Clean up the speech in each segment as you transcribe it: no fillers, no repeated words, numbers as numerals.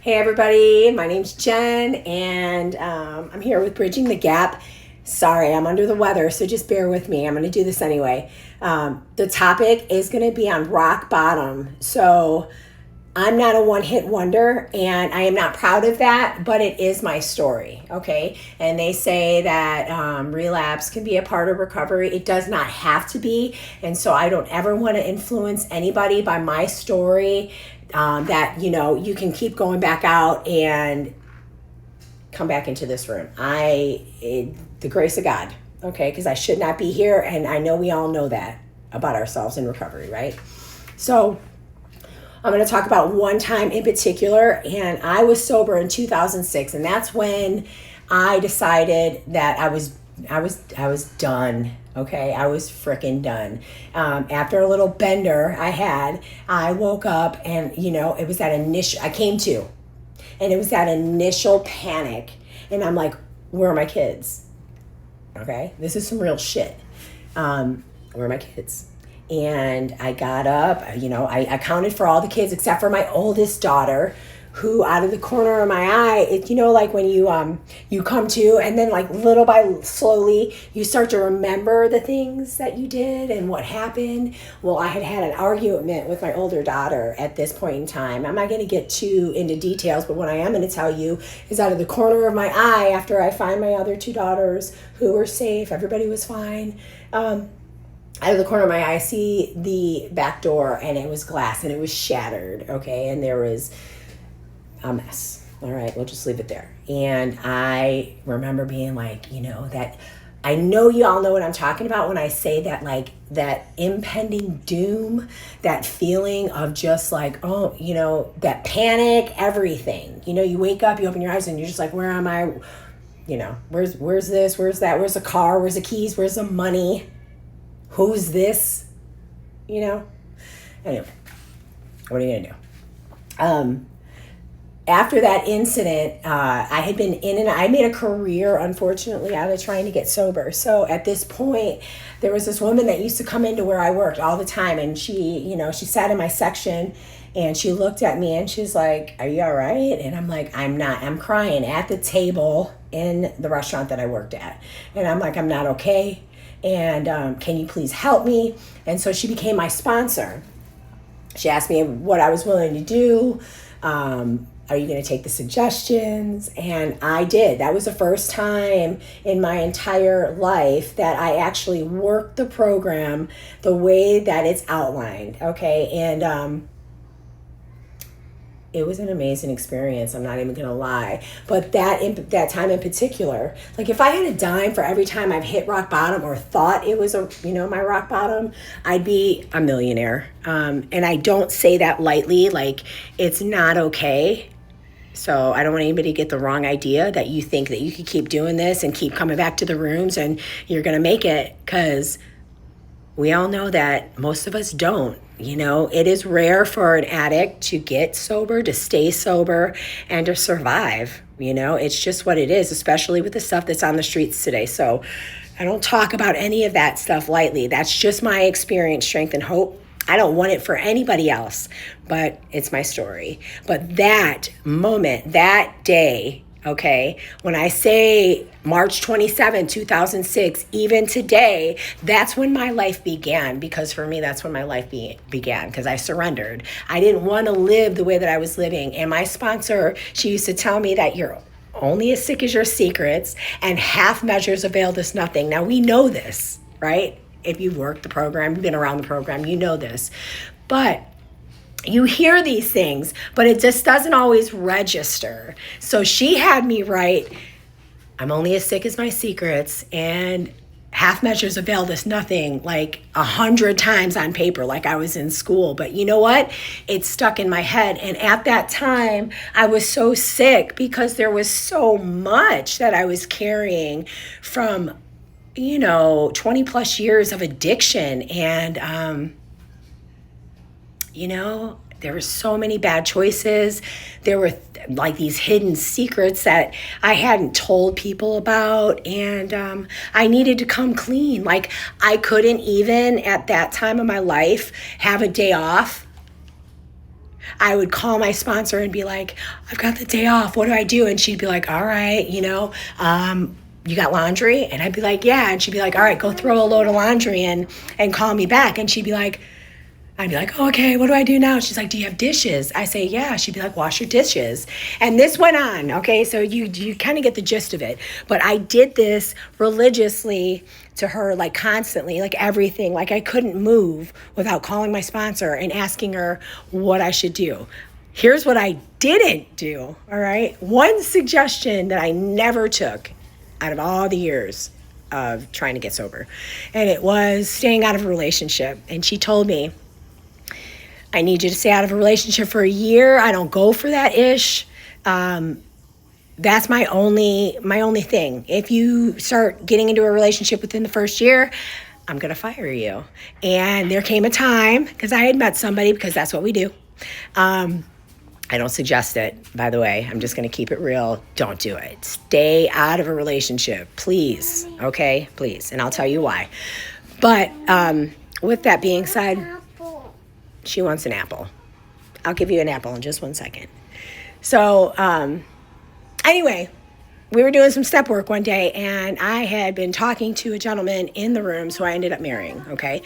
Hey everybody, my name's Jen and I'm here with Bridging the Gap. Sorry, I'm under the weather, so just bear with me. I'm going to do this anyway. The topic is going to be on rock bottom. So I'm not a one-hit wonder and I am not proud of that, but it is my story, okay? And they say that relapse can be a part of recovery. It does not have to be. And so I don't ever want to influence anybody by my story, that, you can keep going back out and come back into this room. The grace of God, okay? Because I should not be here. And I know we all know that about ourselves in recovery, right? So I'm going to talk about one time in particular, and I was sober in 2006, and that's when I decided that I was done. Okay, I was freaking done. After a little bender I woke up, and it was that initial. I came to, and it was that initial panic, and I'm like, "Where are my kids?" Okay, this is some real shit. Where are my kids? And I got up, I accounted for all the kids except for my oldest daughter, who out of the corner of my eye, like when you come to, and then like little by slowly, you start to remember the things that you did and what happened. Well, I had an argument with my older daughter at this point in time. I'm not going to get too into details, but what I am going to tell you is out of the corner of my eye, after I find my other two daughters who were safe, everybody was fine. Out of the corner of my eye, I see the back door, and it was glass, and it was shattered, okay? And there was a mess. All right, we'll just leave it there. And I remember being like, that I know you all know what I'm talking about when I say that, like, that impending doom, that feeling of just like, oh, that panic, everything. You wake up, you open your eyes, and you're just like, where am I? Where's this? Where's that? Where's the car? Where's the keys? Where's the money? Who's this? Anyway, what are you gonna do? After that incident, I had been I made a career, unfortunately, out of trying to get sober. So at this point, there was this woman that used to come into where I worked all the time, and she sat in my section, and she looked at me and she's like, "Are you all right?" And I'm like, "I'm not. I'm crying at the table in the restaurant that I worked at." And I'm like, "I'm not okay. And can you please help me?" And so she became my sponsor. She asked me what I was willing to do. Are you going to take the suggestions? And I did. That was the first time in my entire life that I actually worked the program the way that it's outlined. Okay. And it was an amazing experience. I'm not even going to lie. But that time in particular, like if I had a dime for every time I've hit rock bottom or thought it was my rock bottom, I'd be a millionaire. And I don't say that lightly. Like, it's not okay. So I don't want anybody to get the wrong idea that you think that you could keep doing this and keep coming back to the rooms and you're going to make it, because we all know that most of us don't. It is rare for an addict to get sober, to stay sober, and to survive. It's just what it is, especially with the stuff that's on the streets today. So I don't talk about any of that stuff lightly. That's just my experience, strength, and hope. I don't want it for anybody else, but it's my story. But that moment, that day, okay, when I say March 27, 2006, even today, that's when my life began. Because for me, that's when my life began, because I surrendered. I didn't want to live the way that I was living. And my sponsor, she used to tell me that you're only as sick as your secrets, and half measures avail us nothing. Now, we know this, right? If you've worked the program, you've been around the program, you know this. But you hear these things, but it just doesn't always register. So she had me write, I'm only as sick as my secrets, and half measures availed us nothing, like 100 times on paper, like I was in school. But you know what? It stuck in my head. And at that time, I was so sick because there was so much that I was carrying from 20 plus years of addiction. And, there were so many bad choices. There were like these hidden secrets that I hadn't told people about. And I needed to come clean. Like, I couldn't even at that time of my life have a day off I would call my sponsor and be like, I've got the day off. What do I do? And she'd be like, all right, you got laundry? And I'd be like, yeah. And she'd be like, all right, go throw a load of laundry and call me back. And she'd be like, I'd be like, oh, okay, what do I do now? She's like, do you have dishes? I say, yeah. She'd be like, wash your dishes. And this went on, okay? So you kind of get the gist of it. But I did this religiously to her, like constantly, like everything. Like I couldn't move without calling my sponsor and asking her what I should do. Here's what I didn't do, all right? One suggestion that I never took out of all the years of trying to get sober, and it was staying out of a relationship. And she told me, I need you to stay out of a relationship for a year. I don't go for that ish. That's my only thing. If you start getting into a relationship within the first year, I'm going to fire you. And there came a time, because I had met somebody, because that's what we do. I don't suggest it, by the way. I'm just going to keep it real. Don't do it. Stay out of a relationship, please. Okay? Please. And I'll tell you why. But with that being said, she wants an apple. I'll give you an apple in just 1 second. So anyway, we were doing some step work one day, and I had been talking to a gentleman in the room, so I ended up marrying, okay?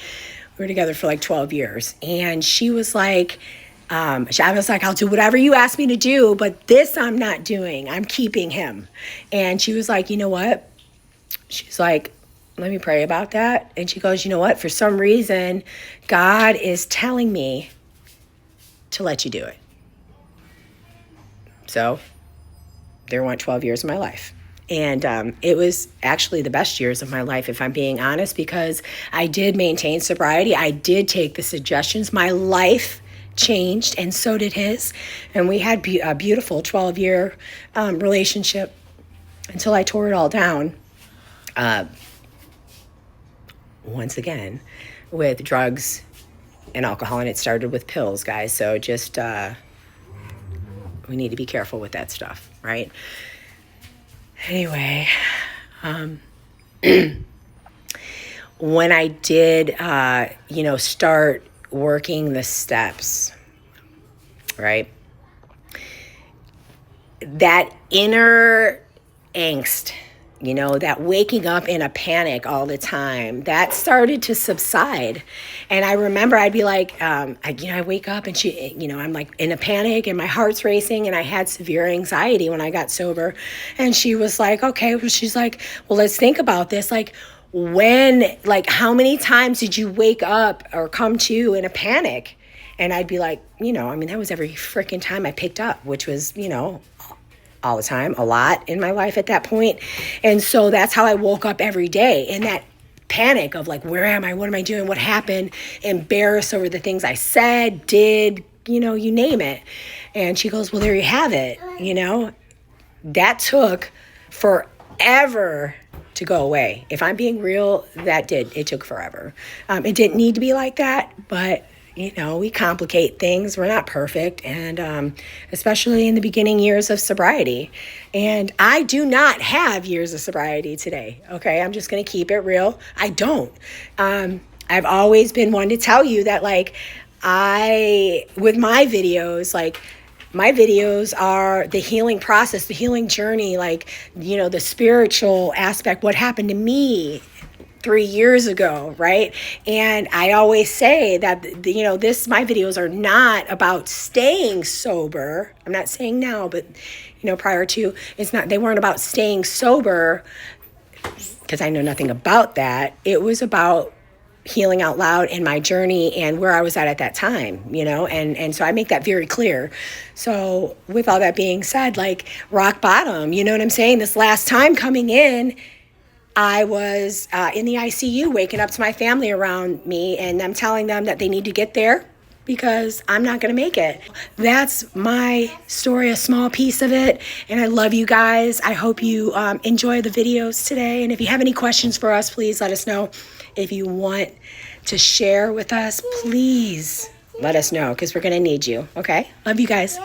We were together for like 12 years. And she was like, I was like, I'll do whatever you ask me to do, but this I'm not doing. I'm keeping him. And she was like, you know what? She's like, let me pray about that. And she goes, you know what? For some reason, God is telling me to let you do it. So there went 12 years of my life. And it was actually the best years of my life, if I'm being honest, because I did maintain sobriety. I did take the suggestions. My life changed, and so did his. And we had a beautiful 12-year relationship until I tore it all down. Once again, with drugs and alcohol, and it started with pills, guys. So just, we need to be careful with that stuff, right? Anyway, when I did, start working the steps, right? That inner angst, that waking up in a panic all the time, that started to subside. And I remember I'd be like, I wake up and I'm like in a panic and my heart's racing, and I had severe anxiety when I got sober. And she was like, okay, well, she's like, well, let's think about this. Like, how many times did you wake up or come to in a panic? And I'd be like, that was every freaking time I picked up, which was, all the time, a lot in my life at that point. And so that's how I woke up every day, in that panic of like, where am I? What am I doing? What happened? Embarrassed over the things I said, did, you name it. And she goes, well, there you have it. That took forever to go away. If I'm being real, it took forever. It didn't need to be like that, but we complicate things. We're not perfect. And especially in the beginning years of sobriety. And I do not have years of sobriety today. Okay. I'm just going to keep it real. I don't. I've always been one to tell you that, with my videos, my videos are the healing process, the healing journey, the spiritual aspect, what happened to me 3 years ago, right? And I always say that, my videos are not about staying sober. I'm not saying now, but, prior to, they weren't about staying sober, because I know nothing about that. It was about healing out loud in my journey and where I was at that time, and so I make that very clear. So with all that being said, rock bottom, you know what I'm saying? This last time coming in, I was in the ICU, waking up to my family around me, and I'm telling them that they need to get there because I'm not going to make it. That's my story, a small piece of it, and I love you guys. I hope you enjoy the videos today, and if you have any questions for us, please let us know. If you want to share with us, please let us know, because we're going to need you, okay? Love you guys.